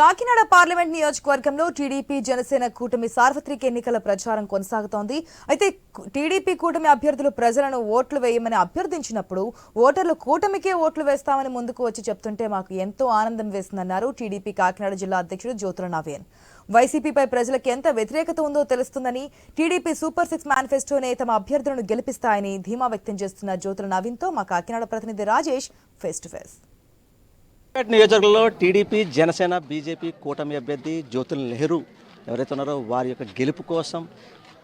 Kakinada parliament నియోజకవర్గంలో TDP Janasena కూటమి సార్వత్రిక ఎన్నికల ప్రచారం కొనసాగుతోంది. అయితే టీడీపీ కూటమి అభ్యర్థులు ప్రజలను ఓట్లు వేయమని అభ్యర్థించినప్పుడు ఓటర్లు కూటమికే ఓట్లు వేస్తామని ముందుకు వచ్చి చెప్తుంటే మాకు ఎంతో ఆనందం వేస్తుందన్నారు టీడీపీ కాకినాడ జిల్లా అధ్యక్షుడు జ్యోతుల నవీన్. వైసీపీపై ప్రజలకు ఎంత వ్యతిరేకత ఉందో తెలుస్తుందని, టీడీపీ సూపర్ 6 మేనిఫెస్టోనే తమ అభ్యర్థులను గెలిపిస్తాయని ధీమా వ్యక్తం చేస్తున్న జ్యోతుల నవీన్తో మా కాకినాడ ప్రతినిధి రాజేష్ ఫేస్ టు ఫేస్. నియోజకవర్గంలో టీడీపీ జనసేన బీజేపీ కూటమి అభ్యర్థి జ్యోతుల నెహ్రూ ఎవరైతే ఉన్నారో వారి యొక్క గెలుపు కోసం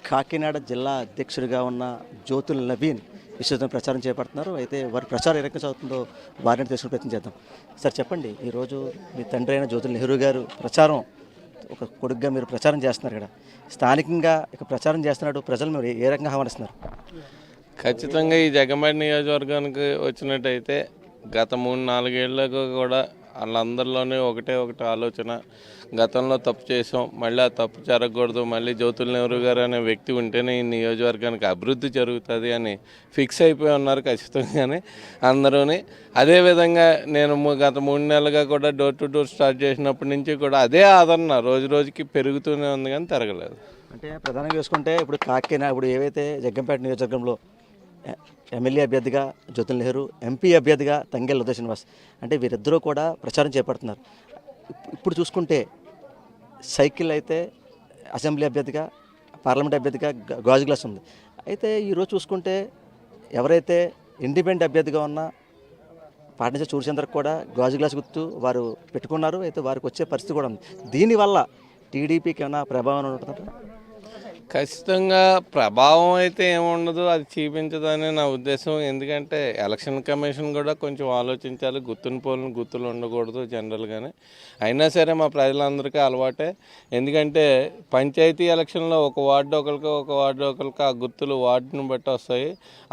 కాకినాడ జిల్లా అధ్యక్షుడిగా ఉన్న జ్యోతుల నవీన్ విస్తృతంగా ప్రచారం చేపడుతున్నారు. అయితే వారి ప్రచారం ఏ రకంగా సాగుతుందో వారిని తెలుసుకునే ప్రయత్నం చేద్దాం. సార్ చెప్పండి, ఈరోజు మీ తండ్రి అయిన జ్యోతుల నెహ్రూ గారు ప్రచారం ఒక కొడుకుగా మీరు ప్రచారం చేస్తున్నారు ఇక్కడ, స్థానికంగా ఇక ప్రచారం చేస్తున్నాడు, ప్రజలు మీరు ఏ రకంగా ఆహ్వానిస్తున్నారు? ఖచ్చితంగా ఈ జగన్మోహన్ నియోజకవర్గానికి వచ్చినట్టయితే గత 3-4 ఏళ్ళకు కూడా వాళ్ళందరిలోనే ఒకటే ఆలోచన, గతంలో తప్పు చేసాం, మళ్ళీ ఆ తప్పు జరగకూడదు, మళ్ళీ జ్యోతుల నెహ్రూ గారు అనే వ్యక్తి ఉంటేనే ఈ నియోజకవర్గానికి అభివృద్ధి జరుగుతుంది అని ఫిక్స్ అయిపోయి ఉన్నారు ఖచ్చితంగానే అందరూని. అదేవిధంగా నేను గత 3 నెలలుగా కూడా డోర్ టు డోర్ స్టార్ట్ చేసినప్పటి నుంచి కూడా అదే ఆదరణ రోజు రోజుకి పెరుగుతూనే ఉంది, కానీ తరగలేదు. అంటే ప్రధానంగా చూసుకుంటే ఇప్పుడు కాకినాడ ఇప్పుడు ఏవైతే జగ్గంపేట నియోజకవర్గంలో ఎమ్మెల్యే అభ్యర్థిగా జ్యోతుల నెహ్రూ, ఎంపీ అభ్యర్థిగా తంగెళ్ళ ఉదయ్ శ్రీనివాస్, అంటే వీరిద్దరూ కూడా ప్రచారం చేపడుతున్నారు. ఇప్పుడు చూసుకుంటే సైకిల్ అయితే అసెంబ్లీ అభ్యర్థిగా, పార్లమెంట్ అభ్యర్థిగా గాజు గ్లాస్ ఉంది. అయితే ఈరోజు చూసుకుంటే ఎవరైతే ఇండిపెండెంట్ అభ్యర్థిగా ఉన్న పాటించే సూర్యచంద్రకు కూడా గాజు గ్లాస్ గుర్తు వారు పెట్టుకున్నారు. అయితే వారికి వచ్చే పరిస్థితి కూడా ఉంది. దీనివల్ల టీడీపీకి ఏమైనా ప్రభావం ఉంటుందా? ఖచ్చితంగా ప్రభావం అయితే ఏముండదు, అది చూపించదని నా ఉద్దేశం. ఎందుకంటే ఎలక్షన్ కమిషన్ కూడా కొంచెం ఆలోచించాలి, గుర్తుని పోలిన గుర్తులు ఉండకూడదు జనరల్గానే. అయినా సరే మా ప్రజలందరికీ అలవాటే, ఎందుకంటే పంచాయతీ ఎలక్షన్లో ఒక వార్డు ఒకరికి ఆ గుర్తులు వార్డుని బట్టి వస్తాయి.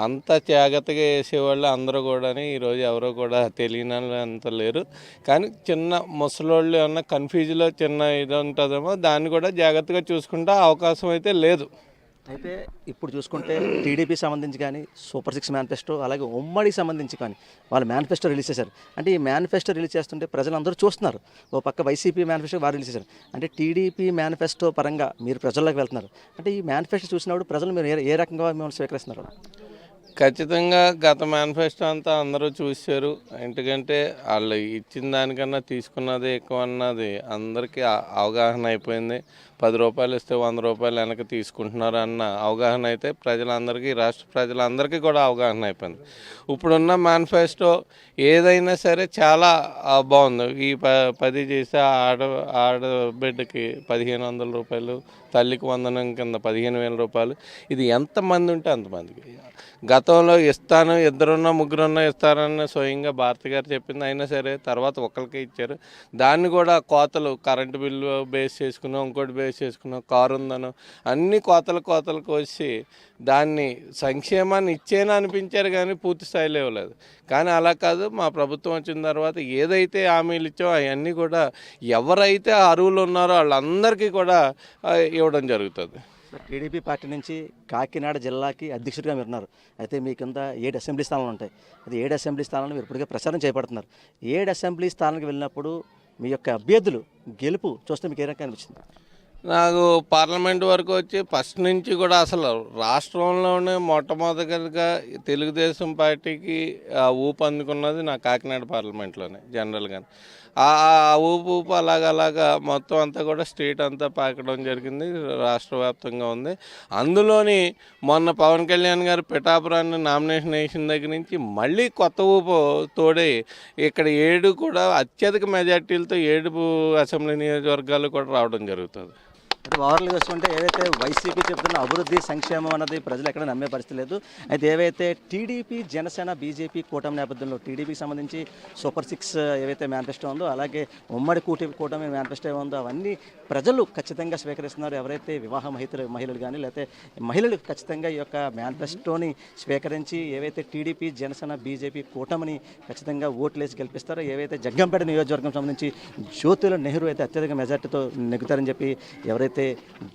అంత జాగ్రత్తగా వేసేవాళ్ళు అందరూ కూడా ఈరోజు ఎవరో కూడా తెలియని అంత లేరు. కానీ చిన్న ముసలోళ్ళు ఏమన్నా కన్ఫ్యూజ్లో చిన్న ఇది ఉంటుందేమో, దాన్ని కూడా జాగ్రత్తగా చూసుకుంటే అవకాశం అయితే లేదు. అయితే ఇప్పుడు చూసుకుంటే టీడీపీ సంబంధించి కానీ సూపర్ 6 మేనిఫెస్టో, అలాగే ఉమ్మడికి సంబంధించి కానీ వాళ్ళు మేనిఫెస్టో రిలీజ్ చేశారు. అంటే ఈ మేనిఫెస్టో రిలీజ్ చేస్తుంటే ప్రజలందరూ చూస్తున్నారు. ఓ పక్క వైసీపీ మేనిఫెస్టో వారు రిలీజ్ చేశారు. అంటే టీడీపీ మేనిఫెస్టో పరంగా మీరు ప్రజల్లోకి వెళ్తున్నారు. అంటే ఈ మేనిఫెస్టో చూసినప్పుడు ప్రజలు మీరు ఏ రకంగా మిమ్మల్ని స్వీకరిస్తున్నారు? ఖచ్చితంగా గత మేనిఫెస్టో అంతా అందరూ చూశారు. ఎందుకంటే వాళ్ళు ఇచ్చిన దానికన్నా తీసుకున్నది ఎక్కువ అన్నది అందరికీ అవగాహన అయిపోయింది. 10 రూపాయలు ఇస్తే 100 రూపాయలు వెనక్కి తీసుకుంటున్నారు అన్న అవగాహన అయితే ప్రజలందరికీ, రాష్ట్ర ప్రజలందరికీ కూడా అవగాహన అయిపోయింది. ఇప్పుడున్న మేనిఫెస్టో ఏదైనా సరే చాలా బాగుంది. ఈ 10 చేసే ఆడబిడ్డకి 1500 రూపాయలు, తల్లికి వందనం కింద 15,000 రూపాయలు, ఇది ఎంతమంది ఉంటే అంతమందికి. గతంలో ఇస్తాను, 2 ముగ్గురున్నా ఇస్తారని స్వయంగా భారతి గారు చెప్పింది. అయినా సరే తర్వాత ఒకరికే ఇచ్చారు. దాన్ని కూడా కోతలు, కరెంటు బిల్లు బేస్ చేసుకున్నాం, ఇంకోటి బేస్ చేసుకున్నాం, కారు ఉందను అన్ని కోతలు కోసి దాన్ని సంక్షేమాన్ని ఇచ్చేనా అనిపించారు, కానీ పూర్తి స్థాయిలో ఇవ్వలేదు. కానీ అలా కాదు, మా ప్రభుత్వం వచ్చిన తర్వాత ఏదైతే హామీలు ఇచ్చామో అవన్నీ కూడా ఎవరైతే అర్హులు ఉన్నారో వాళ్ళందరికీ కూడా ఇవ్వడం జరుగుతుంది. టీడీపీ పార్టీ నుంచి కాకినాడ జిల్లాకి అధ్యక్షుడిగా మీరు ఉన్నారు. అయితే మీ కింద 7 అసెంబ్లీ స్థానాలు ఉంటాయి. అది 7 అసెంబ్లీ స్థానాలను మీరు ఇప్పటికే ప్రచారం చేపడుతున్నారు. 7 అసెంబ్లీ స్థానాలకు వెళ్ళినప్పుడు మీ యొక్క అభ్యర్థులు గెలుపు చూస్తే మీకు ఏ రకంగా అనిపించింది? నాకు పార్లమెంట్ వరకు వచ్చి ఫస్ట్ నుంచి కూడా అసలు రాష్ట్రంలోనే మొట్టమొదటిగా తెలుగుదేశం పార్టీకి ఊపు అందుకున్నది నా కాకినాడ పార్లమెంట్లోనే జనరల్గా. ఆ ఊపు అలాగా మొత్తం అంతా కూడా స్టేట్ అంతా పాకడం జరిగింది, రాష్ట్ర వ్యాప్తంగా ఉంది. అందులోని మొన్న పవన్ కళ్యాణ్ గారు పిఠాపురాన్ని నామినేషన్ వేసిన దగ్గర నుంచి మళ్ళీ కొత్త ఊపు తోడే ఇక్కడ 7 కూడా అత్యధిక మెజార్టీలతో 7 అసెంబ్లీ నియోజకవర్గాలు కూడా రావడం జరుగుతుంది. అయితే ఓవర్లు చూసుకుంటే ఏదైతే వైసీపీ చెప్తున్న అభివృద్ధి సంక్షేమం అన్నది ప్రజలు ఎక్కడ నమ్మే పరిస్థితి లేదు. అయితే ఏవైతే టీడీపీ జనసేన బీజేపీ కూటమి నేపథ్యంలో టీడీపీకి సంబంధించి సూపర్ 6 ఏవైతే మేనిఫెస్టో ఉందో, అలాగే ఉమ్మడి కూటమి మేనిఫెస్టో ఉందో అవన్నీ ప్రజలు ఖచ్చితంగా స్వీకరిస్తున్నారు. ఎవరైతే వివాహ మహిళలు కానీ లేకపోతే మహిళలు ఖచ్చితంగా ఈ యొక్క మేనిఫెస్టోని స్వీకరించి ఏవైతే టీడీపీ జనసేన బీజేపీ కూటమిని ఖచ్చితంగా ఓట్లేసి గెలిపిస్తారో, ఏవైతే జగ్గంపేట నియోజకవర్గం సంబంధించి జ్యోతుల నెహ్రూ అయితే అత్యధిక మెజార్టీతో నెగ్గుతారని చెప్పి ఎవరైతే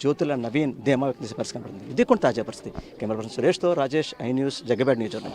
జ్యోతుల నవీన్ ధీమా వ్యక్తం చేసే పరిస్థితి కనబడుతుంది. ఇది కొంత తాజా పరిస్థితి. కెమెరా పర్సన్ సురేష్తో రాజేష్, ఐ న్యూస్, జగ్గంపేట నియోజకవర్గం.